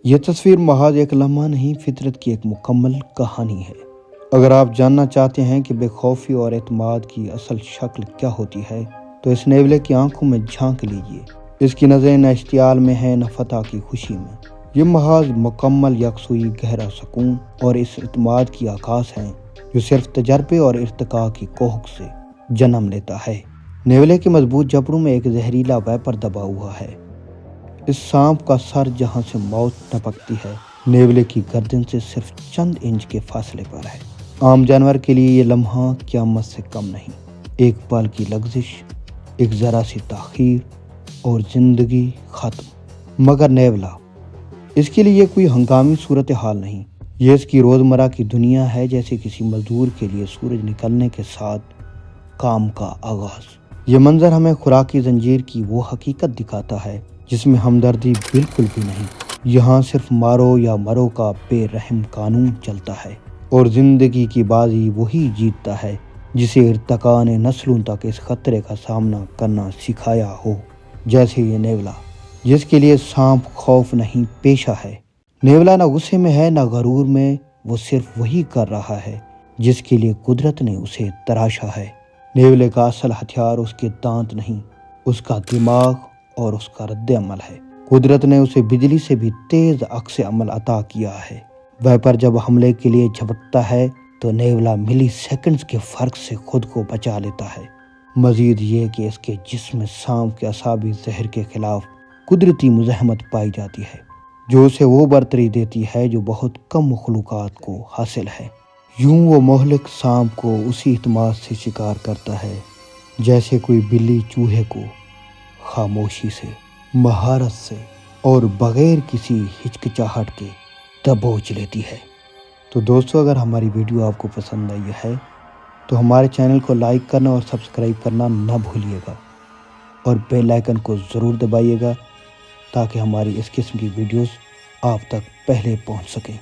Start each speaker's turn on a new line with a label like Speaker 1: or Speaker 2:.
Speaker 1: یہ تصویر محض ایک لمحہ نہیں، فطرت کی ایک مکمل کہانی ہے۔ اگر آپ جاننا چاہتے ہیں کہ بے خوفی اور اعتماد کی اصل شکل کیا ہوتی ہے تو اس نیولے کی آنکھوں میں جھانک لیجئے۔ اس کی نظریں نہ اشتعال میں ہیں، نہ فتح کی خوشی میں۔ یہ محض مکمل یکسوئی، گہرا سکون اور اس اعتماد کی عکاس ہیں جو صرف تجربے اور ارتقاء کی کوہک سے جنم لیتا ہے۔ نیولے کے مضبوط جبڑوں میں ایک زہریلا ویپر دبا ہوا ہے۔ اس سانپ کا سر جہاں سے موت ٹپکتی ہے، نیولے کی گردن سے صرف چند انچ کے فاصلے پر ہے۔ عام جانور کے لیے یہ لمحہ قیامت سے کم نہیں۔ ایک پل کی لغزش، ایک ذرا سی تاخیر اور زندگی ختم۔ مگر نیولا، اس کے لیے کوئی ہنگامی صورتحال نہیں۔ یہ اس کی روزمرہ کی دنیا ہے، جیسے کسی مزدور کے لیے سورج نکلنے کے ساتھ کام کا آغاز۔ یہ منظر ہمیں خوراکی زنجیر کی وہ حقیقت دکھاتا ہے جس میں ہمدردی بالکل بھی نہیں۔ یہاں صرف مارو یا مرو کا بے رحم قانون چلتا ہے، اور زندگی کی بازی وہی جیتتا ہے جسے ارتقاء نے نسلوں تک اس خطرے کا سامنا کرنا سکھایا ہو، جیسے یہ نیولا، جس کے لیے سانپ خوف نہیں، پیشہ ہے۔ نیولا نہ غصے میں ہے، نہ غرور میں، وہ صرف وہی کر رہا ہے جس کے لیے قدرت نے اسے تراشا ہے۔ نیولے کا اصل ہتھیار اس کے دانت نہیں، اس کا دماغ اور اس کا رد عمل ہے۔ قدرت نے اسے بجلی سے بھی تیز عکس عمل عطا کیا ہے۔ ویپر جب حملے کے لیے جھپٹتا ہے تو نیولا ملی سیکنڈز کے فرق سے خود کو بچا لیتا ہے۔ مزید یہ کہ اس کے جسم میں سانپ کے اعصابی زہر کے خلاف قدرتی مزاحمت پائی جاتی ہے، جو اسے وہ برتری دیتی ہے جو بہت کم مخلوقات کو حاصل ہے۔ یوں وہ مہلک سانپ کو اسی اعتماد سے شکار کرتا ہے جیسے کوئی بلی چوہے کو، خاموشی سے، مہارت سے اور بغیر کسی ہچکچاہٹ کے دبوچ لیتی ہے۔ تو دوستو، اگر ہماری ویڈیو آپ کو پسند آئی ہے تو ہمارے چینل کو لائک کرنا اور سبسکرائب کرنا نہ بھولیے گا، اور بیل آئیکن کو ضرور دبائیے گا تاکہ ہماری اس قسم کی ویڈیوز آپ تک پہلے پہنچ سکیں۔